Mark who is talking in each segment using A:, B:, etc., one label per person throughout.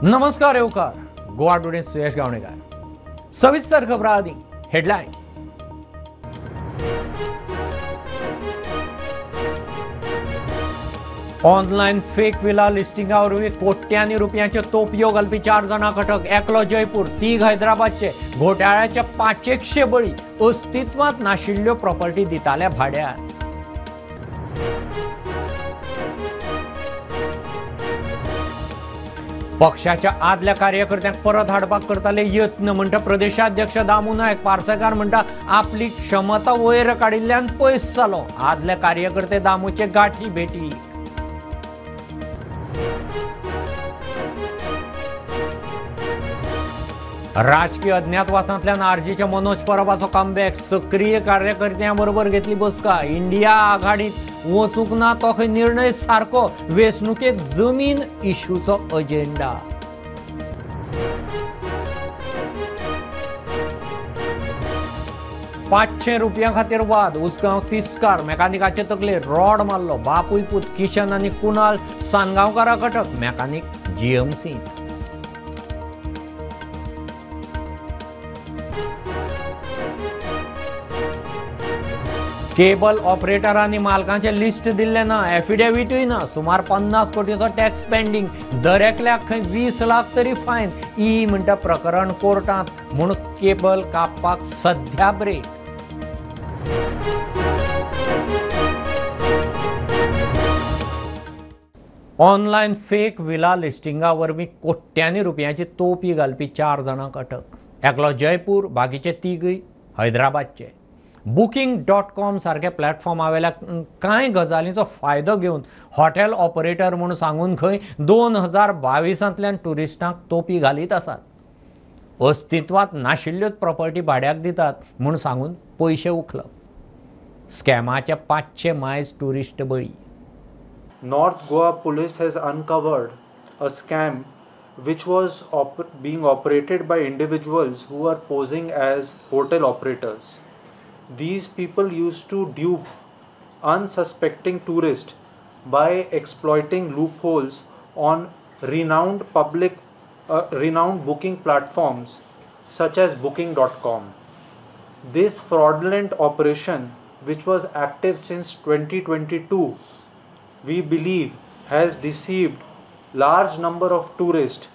A: नमस्कार येवकार गोवा टुडे सुयश गावणेकार सविस्तर खबरां आदी हेडलायन ऑनलायन फेक विला लिस्टिंगा वरवीं कोट्यांनी रुपयांचे तोपयो घालपी 4 जाणां अटक एकलो जयपूर 3 हैदराबादचे घोटाळ्याचे 500 बळी अस्तित्वांत नाशिल्ल्यो प्रॉपर्टी दिताल्या भाड्यार पक्षाच्या आदल्या कार्यकर्त्यांक परत हाडपाक करताले यत्न म्हणटा प्रदेशाध्यक्ष दामू नायक पार्सेकार म्हणटा आपली क्षमता वयर काडिल्ल्यान पयस जालो आदले कार्यकर्ते दामूचे गाठी भेटी राजकीय अज्ञातवासांतल्यान आरजीचे मनोज परबाचो कमबॅक सक्रिय कार्यकर्त्यां बरोबर घेतली बसका इंडिया आघाडीत वचूंक ना तो खंय निर्णय सारको वेंचणुकेक जमीन इश्यूचो अजेंडा ₹500 खातीर वाद उसगांव तिस्कार मेकानिकाचे तकले रॉड मारलो बापूय पूत किशन आनी कुणाल सानगांवकाराक अटक मेकानिक जीएमसी केबल ऑपरेटरांनी मालकांचे लिस्ट दिल्ले ना एफिडेविटूय ना सुमार 50 कोटीचो टॅक्स पेंडिंग दरेकल्याक खंय 20 लाख तरी फायन म्हणटा प्रकरण कोर्टांत म्हूण केबल कापपाक सध्या ब्रेक ऑनलायन फेक विला लिस्टिंगा वरवीं कोट्यांनी रुपयांची तोपी घालपी 4 जाणांक अटक एकलो जयपूर बाकीचे 3 हैदराबादचे Booking.com सारख्या प्लॅटफॉर्मा वेल्या कांय गजालींचो फायदो घेवन हॉटेल ऑपरेटर म्हूण सांगून खंय 2022 टुरिस्टांक तोपी घालीत आसात अस्तित्वांत नाशिल्ल्योच प्रॉपर्टी भाड्याक दितात म्हूण सांगून पयशे उखलप स्कॅमाचे 500 मायज टुरिस्ट बळी
B: North Goa police has uncovered a scam which was being operated by individuals who are posing as hotel operators. These people used to dupe unsuspecting tourists by exploiting loopholes on renowned booking platforms such as Booking.com. This fraudulent operation, which was active since 2022, we believe has deceived large number of tourists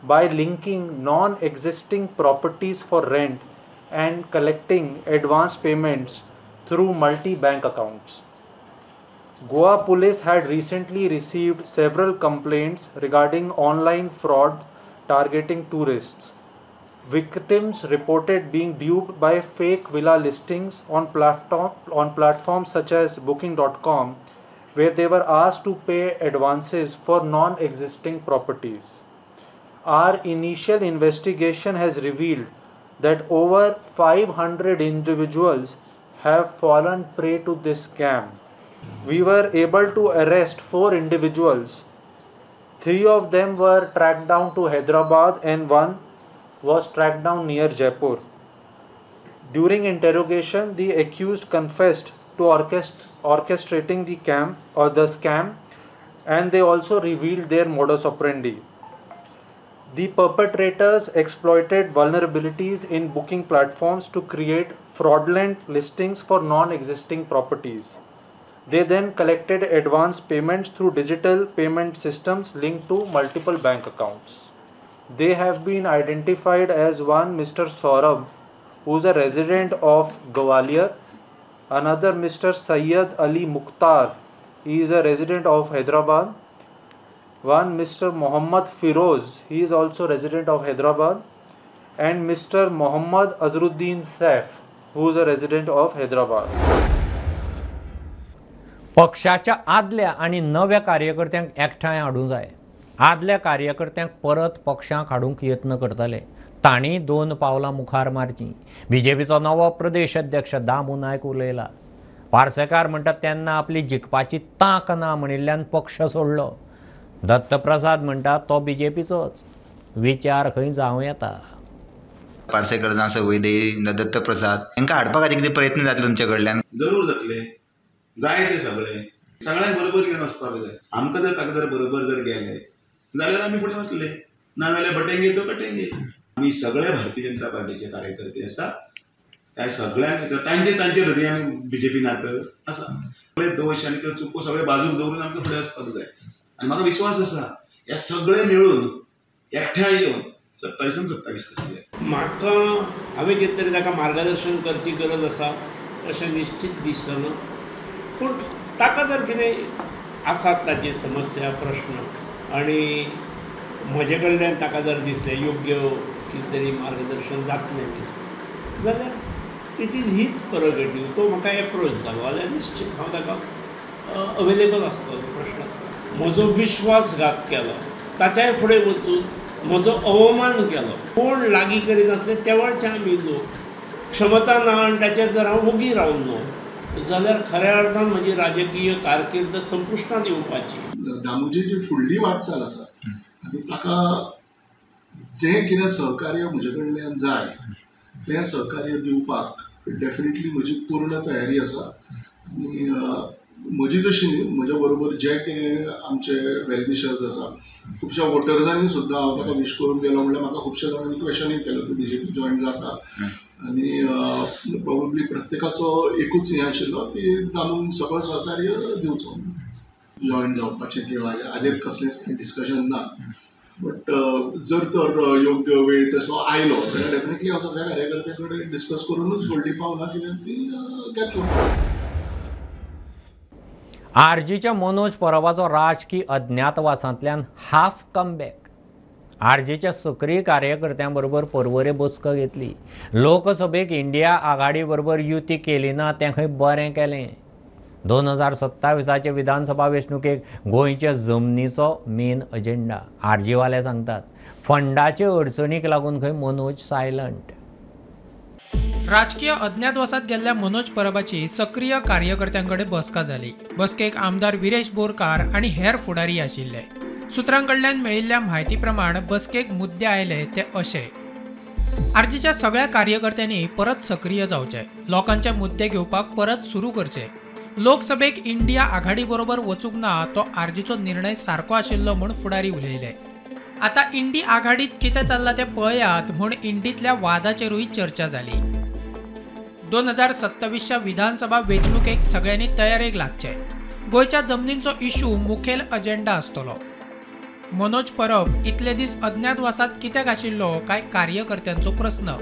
B: by linking non-existing properties for rent and collecting advance payments through multi-bank accounts. Goa police had recently received several complaints regarding online fraud targeting tourists. Victims reported being duped by fake villa listings on platforms such as Booking.com, where they were asked to pay advances for non-existing properties. Our initial investigation has revealed that over 500 individuals have fallen prey to this scam. We were able to arrest 4 individuals. 3 of them were tracked down to Hyderabad and 1 was tracked down near Jaipur. During interrogation, the accused confessed to orchestrating the scam, and they also revealed their modus operandi. The perpetrators exploited vulnerabilities in booking platforms to create fraudulent listings for non-existing properties. They then collected advance payments through digital payment systems linked to multiple bank accounts. They have been identified as one Mr. Saurabh, who is a resident of Gwalior, another Mr. Sayyid Ali Mukhtar, he is a resident of Hyderabad, one Mr. Muhammad Firoz, he is also resident of Hyderabad, and Mr. Muhammad Azruddin Saif, who is a resident of Hyderabad.
A: पक्षाच्या आदल्या आणि नव्या कार्यकर्त्यांक एकठांय हाडूंक जाय आदल्या कार्यकर्त्यांक परत पक्षांक हाडूंक यत्न करतले तांणी 2 पावलां मुखार मारची बीजेपीचो नवो प्रदेश अध्यक्ष दामू नायक उलयला पार्सेकार म्हणटात तेन्ना आपली जिखपाची तांक ना म्हणिल्ल्यान पक्ष सोडलो दत्तप्रसाद म्हणटा तो बीजेपीचोच विचार खंय जावं येता
C: पार्सेकर जावं संवय दत्तप्रसाद हांकां हाडपा खातीर कितें प्रयत्न जातले तुमचे कडल्यान
D: जरूर जातले जाय ते सगळ्यांक बरोबर घेवन वचपाक जाय आमकां जर ताका जर बरोबर जर गेले जाल्यार आमी फुडें वतले नाजाल्यार बटेंगे तो कटेंगे. आमी सगळे भारतीय जनता पार्टीचे कार्यकर्ते आसा. त्या सगळ्यांक तांचे तांचे हृदयान बीजेपी नातं आसा. सगळे दोश आनी त्यो चुको सगळे बाजूक दवरून आमकां फुडें वचपाक जाय. आनी म्हाका विश्वास आसा हे सगळे मेळून एकठांय येवन 27 करतले.
E: म्हाका हांवें कितें तरी ताका मार्गदर्शन करची गरज आसा अशें निश्चित दिसना. पूण ताका जर कितें आसात ताची समस्या प्रश्न आनी म्हजे कडल्यान ताका जर दिसलें योग्य कितें तरी मार्गदर्शन जातलें जाल्यार इट इज हीच प्रोग्रेटीव. तो म्हाका एप्रोच जालो जाल्यार निश्चित हांव ताका अवेलेबल आसतलो. प्रश्न म्हजो विश्वासघात केलो ताच्याय फुडें वचून म्हजो अवमान केलो. कोण लागीं करिनासले तेवळचे आमी लोक क्षमता ना आनी ताचेर जर हांव वोगी रावलो जाल्यार खऱ्या अर्थान म्हजी राजकीय कारकीर्द संपुश्टांत येवपाची.
F: दामोजीची फुडली वाटचाल आसा आनी ताका जें कितें सहकार्य म्हजे कडल्यान जाय तें सहकार्य दिवपाक डेफिनेटली म्हजी पूर्ण तयारी आसा. आनी म्हजी जशी न्ही म्हज्या बरोबर जे कितें आमचे वेलविशर्स आसा खुबश्या वोटर्सांनी सुद्दां हांव ताका विश करून गेलो म्हणल्यार म्हाका खुबश्या जाणांनी क्वेशनूय केलो तूं बीजेपी जॉयन जाता. आनी प्रोबेबली प्रत्येकाचो एकूच हें आशिल्लो की दामून सगळो सहकार्य दिवचो जॉयन जावपाचें किंवा हाजेर कसलेंच डिस्कशन ना. बट जर तर योग्य वेळ तसो आयलो जाल्यार डेफिनेटली हांव सगळ्या कार्यकर्त्यां कडेन डिस्कस करूनच फुडली पावलां कितें ती घेतलो.
A: आरजीच्या मनोज परबाचो राजकीय अज्ञातवासांतल्यान हाफ कमबॅक. आरजीच्या सक्रीय कार्यकर्त्यां बरोबर परवरे बसका घेतली. लोकसभेक इंडिया आघाडी बरोबर युती केली ना तें खंय बरें केलें. 2027 विधानसभा वेंचणुकेक गोंयच्या जमनीचो मेन अजेंडा. आरजीवाले सांगतात फंडाचे अडचणीक लागून खंय मनोज सायलंट.
G: राजकीय अज्ञातवासात गेल्ल्या मनोज परबाची सक्रिय कार्यकर्त्यांकडे बसका जाली. बसकेक आमदार विरेश बोरकार आणि हेर फुडारी आशिल्ले. सुत्रांकडल्यान मेळिल्ल्या म्हायती प्रमाण बसकेक मुद्दे आयले ते अशे. आरजीच्या सगळ्या कार्यकर्त्यांनी परत सक्रिय जावचे. लोकांचे मुद्दे घेवपाक परत सुरू करचे. लोकसभेक इंडिया आघाडी बरोबर वचूंक ना तो आरजीचो निर्णय सारको आशिल्लो म्हूण फुडारी उलयले. आता इंडी आघाडीत कितें चल्लां तें पळयात म्हूण इंडीतल्या वादाचेरूय चर्चा जाली. 2027च्या विधानसभा वेंचणुकेक सगळ्यांनी तयारेक लागचे. गोंयच्या जमनींचो इशू मुखेल अजेंडा आसतलो. मनोज परब इतले दीस अज्ञातवासात कित्याक आशिल्लो काय कार्यकर्त्यांचो प्रस्न.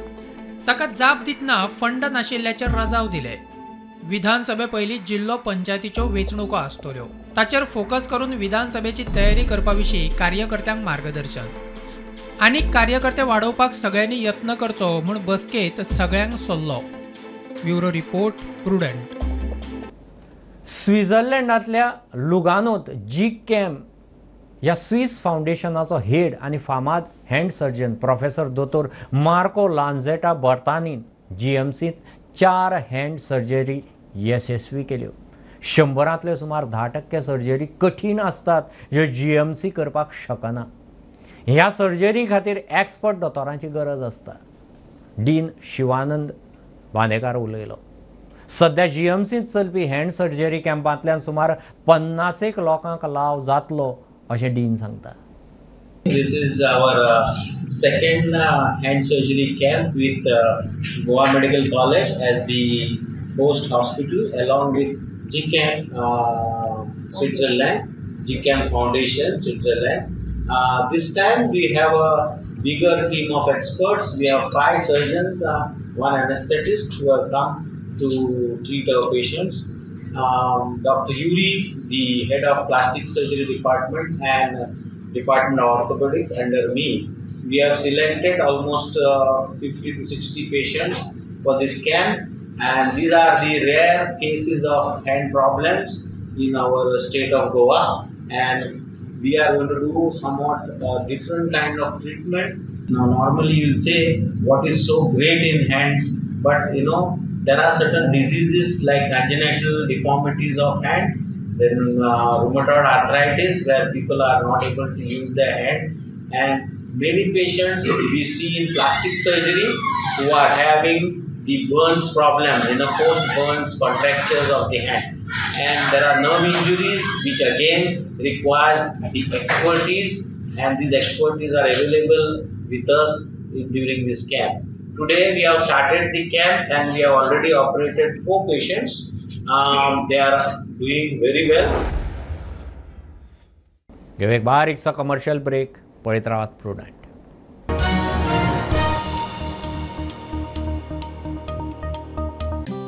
G: ताका जाप दितना फंड नाशिल्ल्याचेर रजाव दिले. विधानसभे पयलीं जिल्लो पंचायतीच्यो वेंचणुको आसतल्यो. ताचेर फोकस करून विधानसभेची तयारी करपा विशीं कार्यकर्त्यांक मार्गदर्शन. आनीक कार्यकर्ते वाडोवपाक सगळ्यांनी यत्न करचो म्हूण बसकेंत सगळ्यांक सल्लो. Bureau report prudent.
A: स्वित्झर्लंडांतल्या लुगानोत जी-कॅम ह्या स्विस फाउंडेशनाचो हेड आनी फामाद हँड सर्जन प्रोफेसर दोतोर मार्को लांझेटा बर्तानीन जीएमसीत 4 हँड सर्जरी यशस्वी केल्यो. 100तले सुमार 10% सर्जरी कठीण आसतात ज्यो जीएमसी करपाक शकना. ह्या सर्जरी खातीर एक्सपर्ट दोतोरांची गरज आसता. डीन शिवानंद बांदेकार उलयलो. सध्या जीएमसीत चलपी हँड सर्जरी कॅम्पांतल्यान सुमार 50 लोकांक लाव जातलो अशें डीन सांगता.
H: This is our second hand surgery camp with Goa Medical College as the host hospital, along with GCAM Switzerland, GCAM Foundation Switzerland. This time we have a bigger team of experts. We have 5 surgeons, 1 anesthetist who have come to treat our patients. Dr. Yuri, the head of plastic surgery department, and Department of Orthopedics under me. We have selected almost 50 to 60 patients for this camp, and these are the rare cases of hand problems in our state of Goa, and we are going to do somewhat different kind of treatment. Now normally you will say what is so great in hands, but there are certain diseases like congenital deformities of hand, then rheumatoid arthritis where people are not able to use their hand, and many patients we see in plastic surgery who are having the burns problem, post burns contractures of the hand, and there are nerve injuries which again requires the expertise and these expertise are available with us during this camp. Today we have started the camp and we have already operated 4 patients. They are doing very well.
A: घेऊ एक बारीकसा commercial break. पळीत राहात Prudent.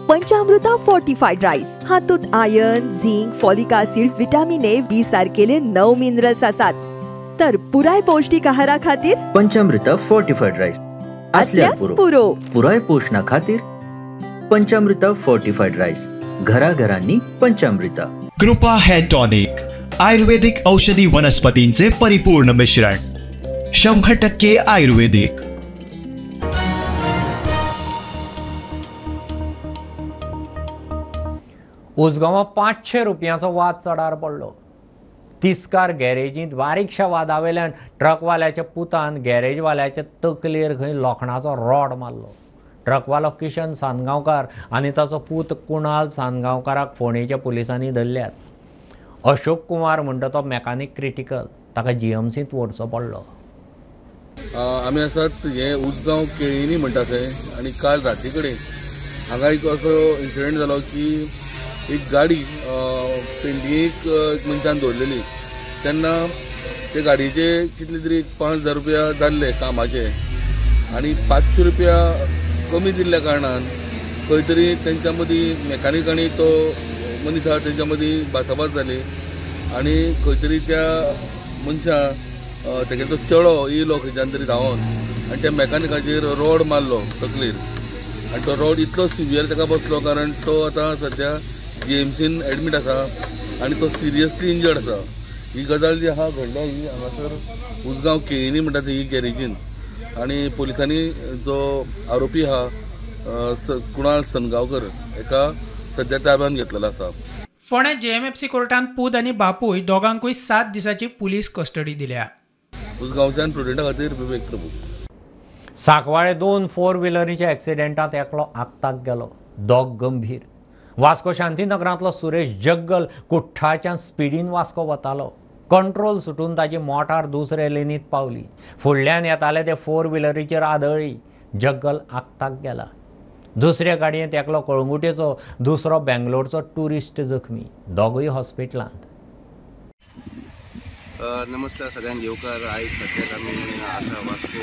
I: पंचामृता fortified rice हातूंत iron, zinc, folic acid, vitamin A, B सारकेले 9 minerals आसात. तर पुराय पौष्टिक आहारा खातीर
J: पंचामृता फोर्टिफाईड राईस असल्यार पुरो. पुराय पोषणा खातीर पंचामृता फोर्टिफाईड राईस. घराघरांनी पंचामृता.
K: कृपा हेअर टॉनिक आयुर्वेदिक औषधी वनस्पतींचे परिपूर्ण मिश्रण. 100% आयुर्वेदिक.
A: उसगांवां 500 रुपयांचो वाद चडार पडलो. तिस्कार गॅरेजींत बारीकशा वादावेल्यान ट्रकवाल्याच्या पुतान गॅरेजवाल्याच्या तकलेर खंय लोखणाचो रॉड मारलो. ट्रकवालो किशन सानगांवकार आनी ताचो पूत कुणाल सानगांवकाराक फोंडेच्या पुलिसांनी धरल्यात. अशोक कुमार म्हणटा तो मेकॅनीक क्रिटिकल. ताका GMCत व्हरचो पडलो.
L: आमी आसात हे उसगांव केळिनी म्हणटा थंय आनी काल राती कडेन हांगा एक असो इन्सिडंट जालो की एक गाडी पेंडीक मनशान दवरलेली. तेन्ना ते गाडयेचे कितले तरी 5,000 रुपया जाल्ले कामाचे आनी 500 रुपया कमी दिल्ल्या कारणान खंय तरी तेंच्या मदीं मेकॅनीक आनी तो मनीस आहा तेंच्या मदीं भासाभास जाली आनी खंय तरी त्या मनशा तेगेलो तो चेडो येयलो खंयच्यान तरी धांवन आनी त्या मेकॅनिकाचेर रॉड मारलो तकलेर आनी तो रॉड इतलो सिवियर ताका बसलो कारण तो आतां सद्या GMCन एडमीट आसा आनी तो सिरियसली इंजर्ड आसा. ही गजाल जी आहा घडल्या ही हांगासर उसगांव केळिनी म्हणटा थंय ही गॅरेजीन आनी पुलिसांनी जो आरोपी आहा कुणाल सनगांवकर हेका सद्या ताब्यात घेतलेलो आसा.
G: फोंड्या JMFC कोर्टान पूत आनी बापूय दोगांकूय 7 दिसाची पुलीस कस्टडी दिल्या.
L: उसगांवच्यान प्रुडंटा खातीर विवेक प्रभू.
A: सांकवाळे 2 4 व्हिलरीच्या एक्सिडेंटात एकलो आगताक गेलो. दोग गंभीर. वास्को शांतीनगरांतलो सुरेश जग्गल कुठ्ठाच्यान स्पिडीन वास्को वतालो. कंट्रोल सुटून ताची मोटार दुसरे लेनीत पावली. फुडल्यान येताले ते 4 व्हिलरीचेर आदळ्ळी. जग्गल आगताक गेला. दुसऱ्या गाडयेंत एकलो कळंगुटेचो, दुसरो बेंगलोरचो टुरिस्ट जखमी. दोगूय हॉस्पिटलांत.
M: नमस्कार सगळ्यांक येवकार. आयज सद्याक आमी आसा वास्को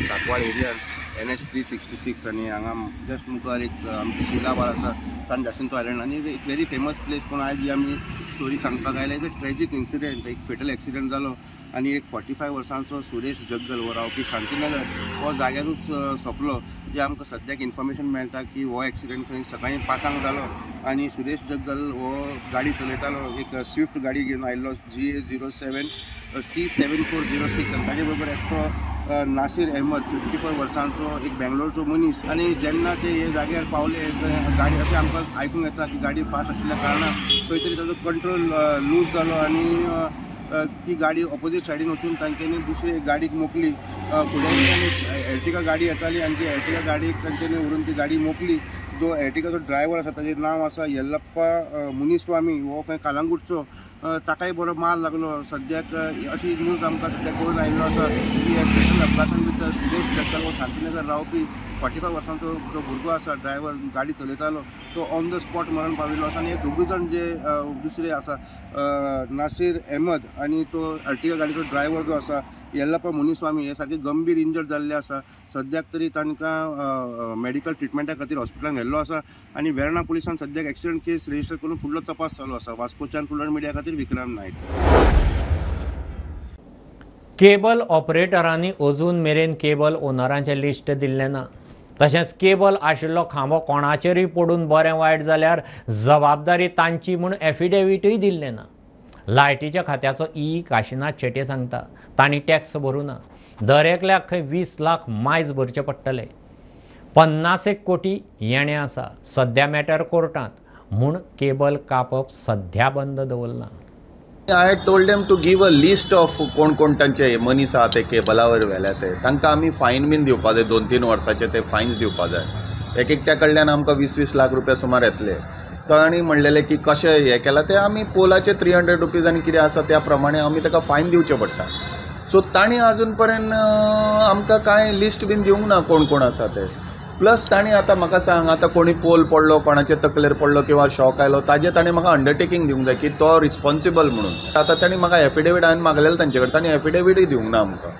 M: सांकवाळ एरियान NH 366 आनी हांगा जस्ट मुखार एक आमची शिलाबार आसा सान जासिंतो आयलंड आनी एक व्हेरी फेमस प्लेस. पूण आयज ही आमी स्टोरी सांगपाक आयल्या. एक ट्रॅजीक इन्सिडेंट, एक फेटल एक्सिडेंट जालो आनी एक 45 वर्सांचो सुरेश जग्गल हो रावपी शांतीनगर हो जाग्यारूच सोंपलो. जे आमकां सद्याक इन्फॉर्मेशन मेळटा की हो एक्सिडेंट खंय सकाळीं 5 जालो आनी सुरेश जग्गल हो गाडी चलयतालो. एक स्विफ्ट गाडी घेवन आयिल्लो GA07 C7406 आनी ताजे बरोबर एकटो नासीर अहमद 54 वर्सांचो एक बेंगलोरचो मनीस. आनी जेन्ना ते हे जाग्यार पावले गाडी अशें आमकां आयकूंक येता की गाडी फास्ट आशिल्ल्या कारणान खंय तरी ताजो कंट्रोल लूज जालो आनी ती गाडी ऑपोजीट सायडीन वचून तांच्यांनी दुसरी गाडीक मोकली. फुड्यान एर्टिगा गाडी येताली आनी ती एर्टिगा गाडीक तांच्यांनी व्हरून ती गाडी मोकली. जो एर्टिगाचो ड्रायव्हर आसा ताचें नांव आसा येल्लप्पा मुनिस्वामी. हो खंय कालांगूटचो. ताकाय बरो मार लागलो. सद्याक अशी न्यूज आमकां सद्याक कळून आयिल्लो आसा की फेटल अपघातान भितर सुरेश जग्गल हो शांतीनगर रावपी 45 वर्सांचो जो भुरगो आसा ड्रायव्हर गाडी चलयतालो तो ऑन द स्पॉट मरण पाविल्लो आसा. आनी हे दोगूय जाण जे दुसरे आसा नासीर अहमद आनी तो अर्टिगा गाडीचो ड्रायव्हर जो आसा येल्लप्पा मुनिस्वामी हे सारके गंभीर इंजर्ड जाल्ले आसा. सद्याक तरी तांकां मेडिकल ट्रिटमेंटा खातीर हॉस्पिटलांत व्हेल्लो आसा आनी वेर्णा पुलिसान सद्याक एक्सिडेंट केस रजिस्टर करून फुडलो तपास चालू आसा. वास्कोच्यान प्रुडंट मिडिया खातीर विक्रम नायक.
A: केबल ऑपरेटरांनी अजून मेरेन केबल ओनरांचें लिस्ट दिल्लें ना. तशेंच केबल आशिल्लो खांबो कोणाचेरूय पडून बरें वायट जाल्यार जबाबदारी तांची म्हूण एफिडेविटूय दिल्लें ना. लायटीच्या खात्याचो काशीनाथ शेट्ये सांगता तांणी टॅक्स भरूना. दर एकल्याक खंय 20 लाख मायज भरचे पडटले. 50 कोटी येणे आसा. सद्या मॅटर कोर्टांत म्हूण केबल कापप सद्या बंद दवरला.
N: I had told them to give a list of कोण तांचे मनीस आहा ते केबलावर व्हेल्या ते तांकां आमी फायन बीन दिवपा जाय. 2-3 वर्साचे ते फायन्स दिवपा जाय. एकट्या कडल्यान आमकां 20-20 लाख रुपया सुमार येतले. तांणी म्हणलेलें की कशें हें केलां ते आमी पोलाचे 300 रुपीज आनी कितें आसा त्या प्रमाणे आमी ताका फायन दिवचें पडटा. सो तांणी अजून पर्यंत आमकां कांय लिस्ट बीन दिवंक ना कोण कोण आसा ते. प्लस तांणी आतां म्हाका सांग, आतां कोणी पोल पडलो, कोणाचे तकलेर पडलो किंवा शॉक आयलो, ताजें तांणी म्हाका अंडरटेकींग दिवंक जाय की तो रिस्पॉन्सिबल म्हणून. आतां तांणी म्हाका एफिडेवीट हांवें मागलेलें तांचे कडेन, तांणी एफिडेवीटूय दिवंक ना आमकां.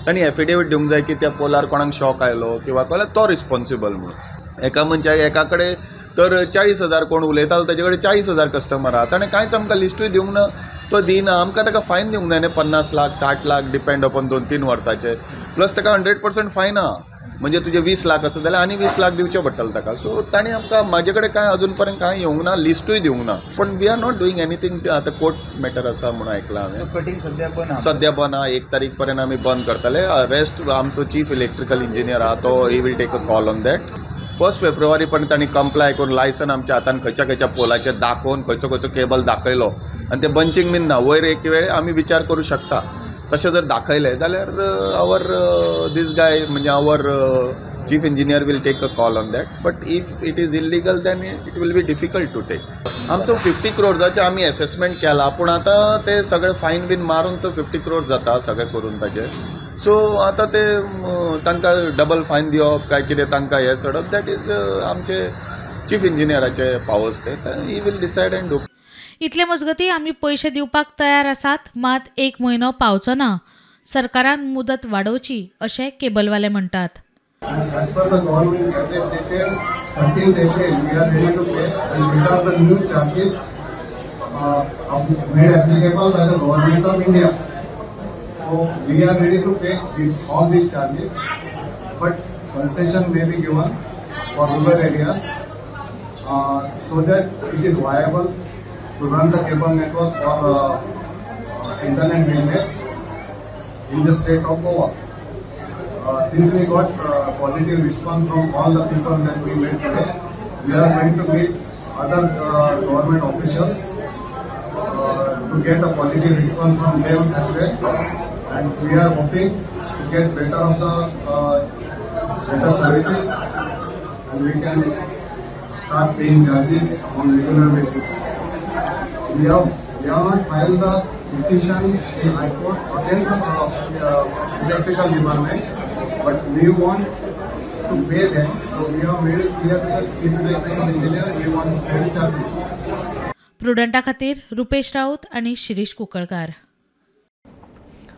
N: तांणी एफिडेवीट दिवंक जाय की त्या पोलार कोणाक शॉक आयलो किंवा कोणाक तो रिस्पॉन्सिबल म्हणून. एका मनशाक एका कडेन तर 40,000 कोण उलयतालो, ताजे कडेन 40,000 कस्टमर आहा. ताणें कांयच आमकां लिस्टूय दिवंक ना, तो दिना. आमकां ताका फायन दिवंक जाय न्ही, 50 लाख 60 लाख डिपेंड अपॉन 2-3 वर्साचे. प्लस ताका 100% फायन आहा. म्हणजे तुजे 20 लाख आसा जाल्यार आनी 20 लाख दिवचे पडटले ताका. सो तांणी आमकां, म्हाजे कडेन कांय अजून पर्यंत कांय येवंक ना, लिस्टूय दिवंक ना. पण we are not doing anything. आतां कोर्ट मॅटर आसा म्हणून आयकलां हांवें.
C: कटींग
N: सद्या बंद आहा, 1 तारीख पर्यंत आमी बंद करतले. रेस्ट आमचो चीफ इलेक्ट्रिकल इंजिनियर आहा तो he will take a call on that. 1 फेब्रुवारी पर्यंत तांणी कंप्लाय करून लायसन आमच्या हातान खंयच्या पोलाचे दाखोवन खंयचो केबल दाखयलो आनी ते बंचिंग बीन ना. वयर एक वेळ आमी विचार करूं शकता. तशें जर दाखयलें जाल्यार आवर दीस गाय म्हणजे our chief engineer will take a call on that. But if it is illegal then it will be difficult to take. आमचो 50 crores आमी एसेसमेंट केला, पूण आतां ते सगळे फायन बीन मारून तो 50 crores जाता सगळें करून ताजें. सो आतां ते तांकां डबल फायन दिवप काय कितें तांकां हें सडप, दॅट इज आमचे चीफ इंजिनियराचे पावर्स. ते he will decide and do.
O: इतले मजगती आमी पयशे दिवपाक तयार आसात, मात 1 म्हयनो पावचो ना. सरकारान मुदत वाडोवची अशें केबलवाले म्हणटात.
F: As per the government gazette dated 13th April, we are ready to pay, and these are the new charges made applicable by the government of India. So we are ready to pay all these charges, but concession may be given for rural areas so that it is viable to run the cable network or internet business in the state of Goa. Since we got positive response from all the people that we met today, we are going to meet other government officials to get a positive response from them as well, and we are hoping to get better services, and we can start paying charges on regular basis. We have not filed the petition in High Court against the electrical department, but we want to pay them. So we have made it clear to the chief electrical engineer we want to pay the charges.
O: प्रुडंटा खातीर रुपेश राऊत आणि शिरीष कुंकळकार.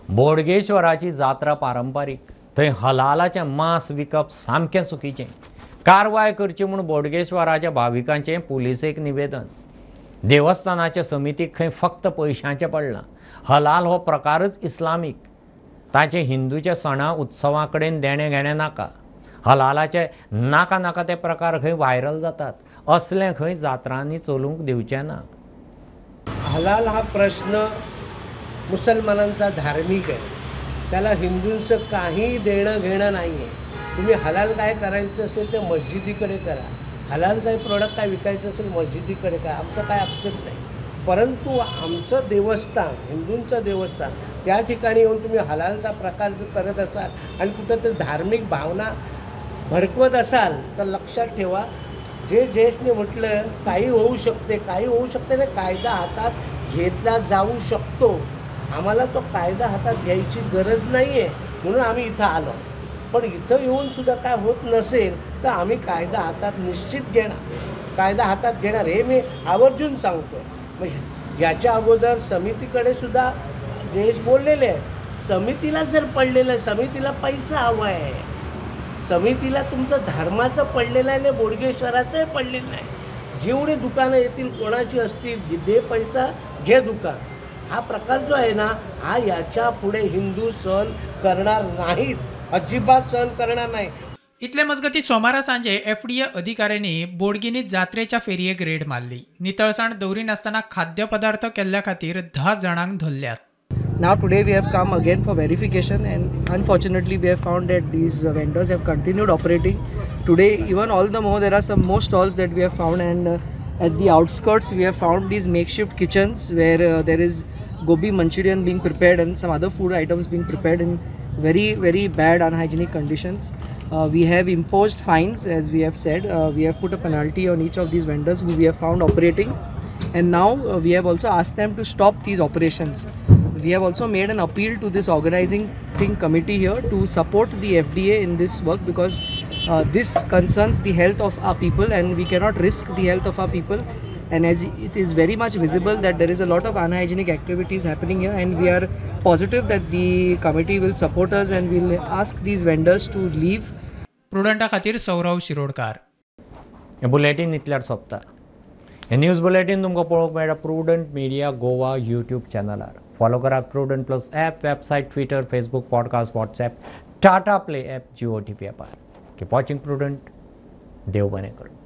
A: बोडगेश्वराची जात्रा पारंपारीक, थंय हलालाचें मांस विकप सामकें चुकीचें. कारवाय करची म्हूण बोडगेश्वराच्या भाविकांचें पुलिसेक निवेदन. देवस्थानाच्या समितीक खंय फक्त पयशांचें पडलां. हलाल हो प्रकारच इस्लामीक. ताचे हिंदूच्या सणा उत्सवां कडेन देणें घेणें नाका. हलालाचे नाका नाका ते प्रकार खंय व्हायरल जातात. असलें खंय जात्रांनी चलूंक दिवचें ना.
E: हलाल हा प्रश्न मुसलमानांचा धार्मिक आहे. त्याला हिंदूंचं काही देणं घेणं नाही आहे. तुम्ही हलाल काय करायचं असेल ते मस्जिदीकडे करा. हलालचा प्रोडक्ट काय विकायचं असेल मस्जिदीकडे करा. आमचं काय ऑब्जेक्ट नाही. परंतु आमचं देवस्थान, हिंदूंचं देवस्थान, त्या ठिकाणी येऊन तुम्ही हलालचा प्रकार जर करत असाल आणि कुठं तर धार्मिक भावना भडकवत असाल तर लक्षात ठेवा, जे जयेशने म्हटलं काही होऊ शकते, काही होऊ शकते ना. कायदा हातात घेतला जाऊ शकतो. आम्हाला तो कायदा हातात घ्यायची गरज नाही आहे, म्हणून आम्ही इथं आलो. पण इथं येऊनसुद्धा काय होत नसेल तर आम्ही कायदा हातात निश्चित घेणार, कायदा हातात घेणार हे मी आवर्जून सांगतो. मग याच्या अगोदर समितीकडे सुद्धा जयेश बोललेले आहे. समितीला जर पडलेलं आहे, समितीला पैसा हवा आहे. समितीला तुमचं धर्माचं पडलेलं आहे आणि बोडगेश्वराचंही पडलेलं नाही. जेवढे दुकानं येतील कोणाची असतील दे पैसा घे दुकान. हा प्रकार जो आहे ना, हा याच्या पुढे हिंदू सहन करणार नाहीत, अजिबात सहन करणार नाही.
G: इतले मजगती सोमारा सांजे FDA अधिकाऱ्यांनी बोडगिनीत जात्रेच्या फेरयेक रेड मारली. नितळसाण दवरिनासतना खाद्यपदार्थ केल्ल्या खातीर 10 जाणांक धरल्यात.
P: Now today we have come again for verification, and unfortunately we have found that these vendors have continued operating. Today even all the more there are some more stalls that we have found, and at the outskirts we have found these makeshift kitchens where there is gobi manchurian being prepared and some other food items being prepared in very bad unhygienic conditions. We have imposed fines, as we have said. We have put a penalty on each of these vendors who we have found operating, and now we have also asked them to stop these operations. we have also made an appeal to this organizing committee here to support the FDA in this work, because this concerns the health of our people and we cannot risk the health of our people. And as it is very much visible that there is a lot of unhygienic activities happening here, and we are positive that the committee will support us and will ask these vendors to leave.
G: प्रुडंटा खातीर सौरव शिरोडकार.
A: हे bulletin इतल्यार सोंपता. हे news bulletin तुमकां पळोवंक मेळटा Prudent media Goa YouTube चॅनलार. Follow करात Prudent plus app, website, Twitter, Facebook, podcast, WhatsApp, Tata Play app, Jio OTP ॲपार. Keep watching Prudent. देव बरें करूं.